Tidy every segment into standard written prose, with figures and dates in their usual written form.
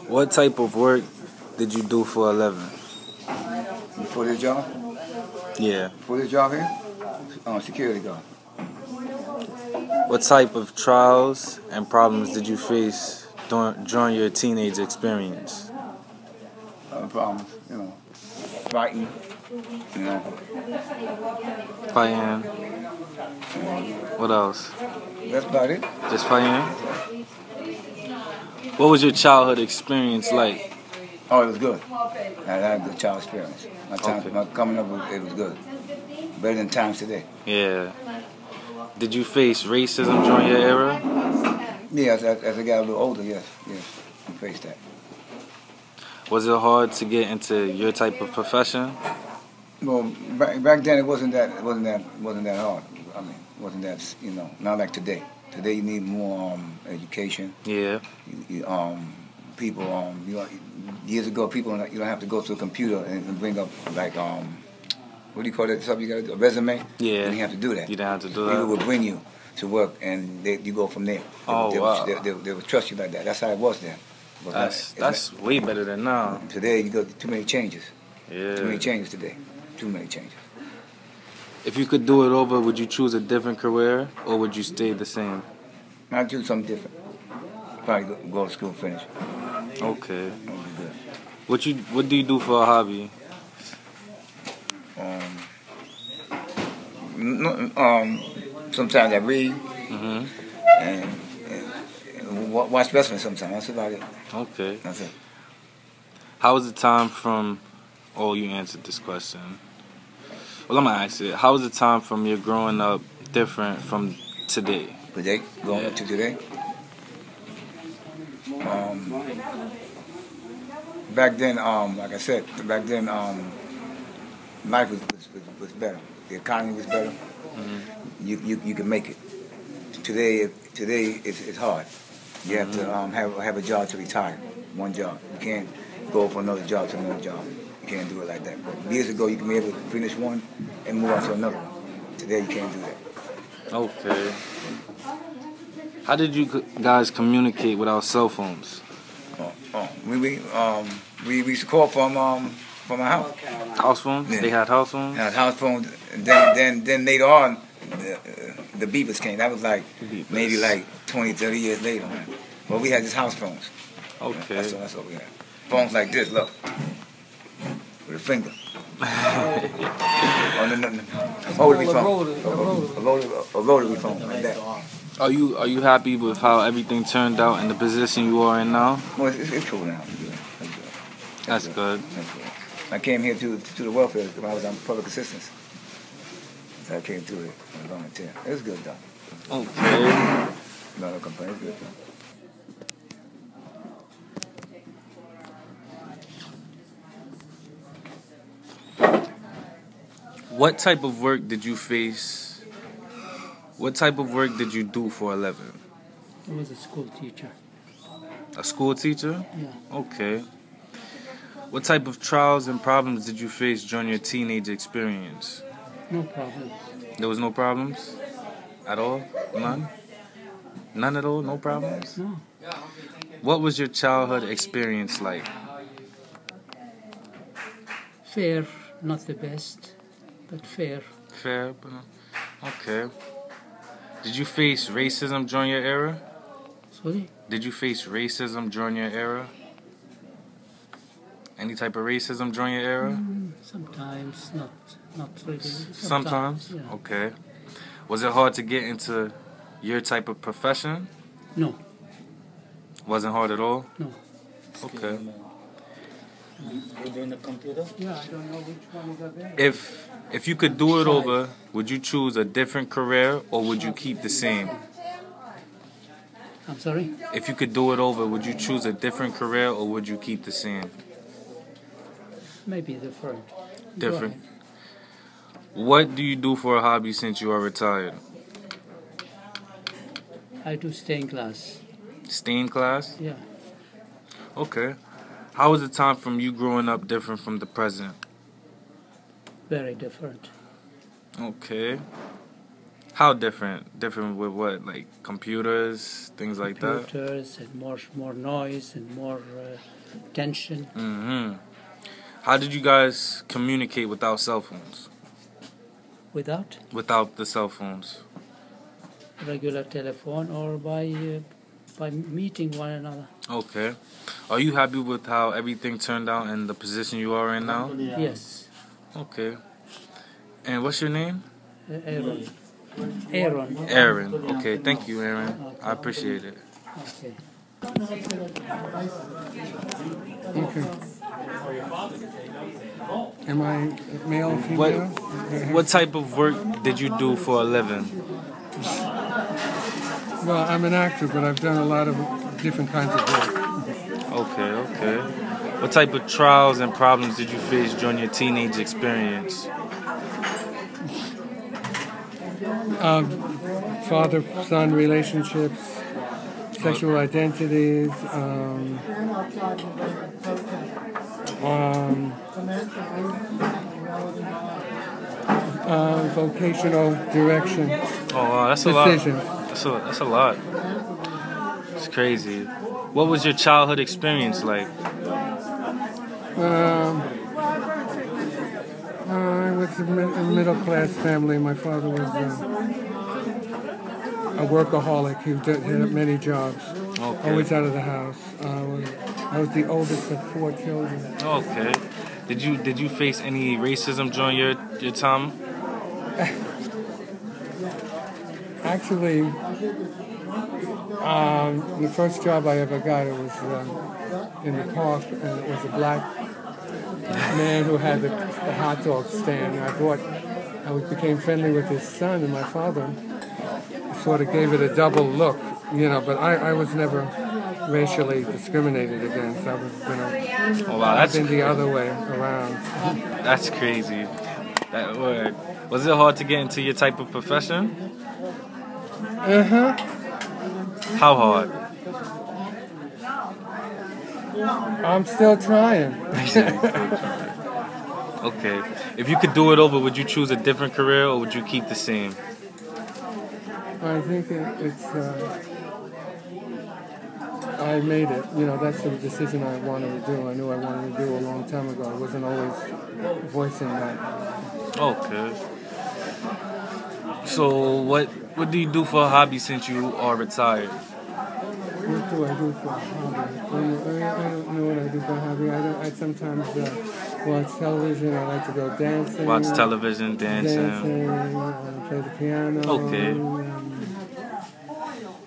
What type of work did you do for a living? For this job? Yeah. For this job here? Security guard. What type of trials and problems did you face during your teenage experience? Problems, fighting, Fighting. What else? That's about it. Just fighting? What was your childhood experience like? Oh, it was good. I had a good child experience. My coming up, it was good. Better than times today. Yeah. Did you face racism during your era? Yeah, as I got a little older, yes, I faced that. Was it hard to get into your type of profession? Well, back then it wasn't that hard. I mean, it wasn't that not like today. Today you need more education. Yeah. People years ago people you don't have to go to a computer and bring up like what do you call it? Something you got to do, a resume. Yeah. You didn't have to do that. You didn't have to do that. People would bring you to work and you go from there. Wow. They would trust you like that. That's how it was then. That's way better than now. Today you got too many changes. Yeah. Too many changes today. Too many changes. If you could do it over, would you choose a different career or would you stay the same? I'd do something different. Probably go to school and finish. Okay. That would be good. What do you do for a hobby? Sometimes I read Mm-hmm. and watch wrestling sometimes. That's about it. Okay. That's it. How was the time from... Oh, you answered this question. Well, I'm going to ask it. How was the time from your growing up different from today? Today? Going up to today? Back then, like I said, life was better. The economy was better. Mm-hmm. You can make it. Today it's hard. You have to have a job to retire. One job. You can't go from another job to another job. You can't do it like that. But years ago, you can be able to finish one and move on to another one. Today, you can't do that. Okay. How did you guys communicate without cell phones? We used to call from our house. House phones? Yeah. They had house phones? Had house phones. Then later on, the beepers came. That was like maybe like 20, 30 years later, man. But we had just house phones. Okay. That's what we had. Phones like this, look. With a finger. A rotary phone like that. Are you happy with how everything turned out and the position you are in now? Well, it's cool now. That's good. I came here to the welfare when I was on public assistance. So I came to it as a volunteer. It was good though. Okay. No complaints. Good though. What type of work did you face? What type of work did you do for a living? I was a school teacher. A school teacher? Yeah. Okay. What type of trials and problems did you face during your teenage experience? No problem. There was no problems? At all? None? None at all? No problems? No. What was your childhood experience like? Fair, not the best, but fair. Fair, but okay. Did you face racism during your era? Sorry? Did you face racism during your era? Any type of racism during your era? Sometimes, not really. Sometimes? Yeah. Okay. Was it hard to get into your type of profession? No. Wasn't hard at all? No. Okay. You doing the computer? Yeah, I don't know which one is available. If you could do it over, would you choose a different career or would you keep the same? I'm sorry? If you could do it over, would you choose a different career or would you keep the same? Maybe different. Different. What do you do for a hobby since you are retired? I do stay in class. Stay in class? Yeah. Okay. How was the time from you growing up different from the present? Very different. Okay. How different? Different with what? Like computers, things like that? Computers and more noise and more tension. Mm-hmm. How did you guys communicate without cell phones? Without Without the cell phones? regular telephone or by meeting one another. Okay. Are you happy with how everything turned out and the position you are in now? Yes, Okay. And what's your name? Aaron. Aaron. Aaron. Okay, thank you, Aaron. Okay. I appreciate it. Okay. Okay. Am I male, What female? what type of work did you do for a living? Well, I'm an actor, but I've done a lot of different kinds of work. Okay. What type of trials and problems did you face during your teenage experience? Father-son relationships, sexual identities, vocational direction, Oh wow, that's decisions. a lot. That's a lot. It's crazy. What was your childhood experience like? I was a middle-class family. My father was a workaholic. He had many jobs, Okay. always out of the house. I was the oldest of 4 children. Okay. Did you face any racism during your time? Actually, the first job I ever got, it was in the park, and it was a black man who had the hot dog stand. I became friendly with his son, and my father sort of gave it a double look, but I was never racially discriminated against. I was, Oh wow, that's been the other way around. That's crazy. That word. Was it hard to get into your type of profession? Uh-huh. How hard? I'm still trying. Okay. If you could do it over, would you choose a different career or would you keep the same? I think I made it. That's the decision I wanted to do. I knew I wanted to do a long time ago. I wasn't always voicing that. Okay. So what do you do for a hobby since you are retired? What do I do for a hobby? I don't know what I do for a hobby. I sometimes watch television. I like to go dancing. Watch television, dancing. Play the piano. Okay.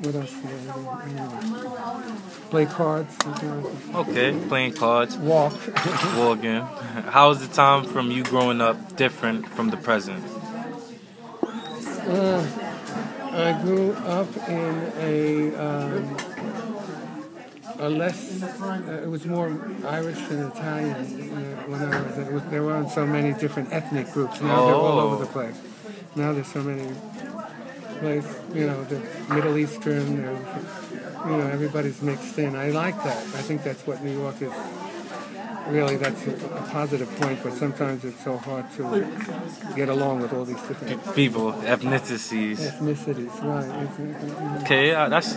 What else do I do? Play cards. Okay, playing cards. Walk. Walking. How is the time from you growing up different from the present? I grew up in a less. It was more Irish and Italian when I was. There weren't so many different ethnic groups. Now they're all over the place. Now there's so many places. The Middle Eastern. Everybody's mixed in. I like that. I think that's what New York is. Really, that's a positive point, but sometimes it's so hard to get along with all these different People, ethnicities. Right? Okay, that's.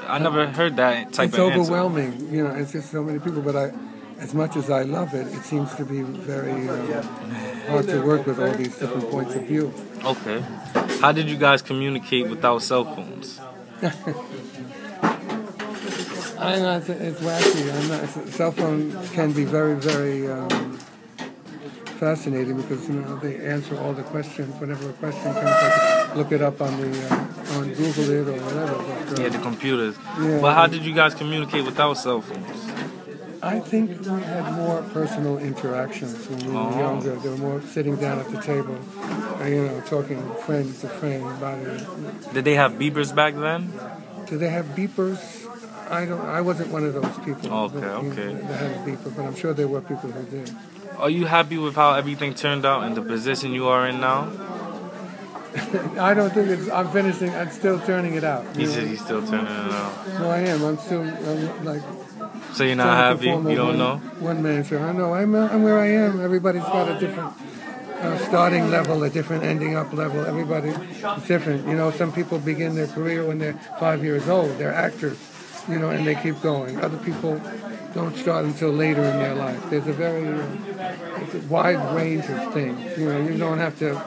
I never heard that type It's of answer. overwhelming. It's just so many people. But as much as I love it, it seems to be very hard to work with all these different points of view. Okay. How did you guys communicate without cell phones? I know it's wacky. Cell phone can be very, very fascinating because they answer all the questions. Whenever a question comes, I can look it up on Google it or whatever. But, The computers. Yeah. But how did you guys communicate without cell phones? I think we had more personal interactions when we were younger. There were more sitting down at the table, talking friend to friend about it. Did they have beepers back then? Do they have beepers? I wasn't one of those people. Okay. That had a beeper, but I'm sure there were people who did. Are you happy with how everything turned out and the position you are in now? I don't think I'm finishing. I'm still turning it out. He said he's still turning it out. No, I am. I'm like. So you're not happy? You don't know? One man show. I know. I'm where I am. Everybody's got a different starting level, a different ending up level. Everybody is different. You know, some people begin their career when they're 5 years old. They're actors, you know, and they keep going. Other people don't start until later in their life. There's it's a wide range of things. You know, you don't have to.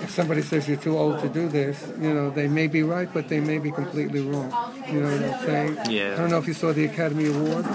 If somebody says you're too old to do this, you know, they may be right, but they may be completely wrong. You know what I'm saying? Yeah. I don't know if you saw the Academy Awards.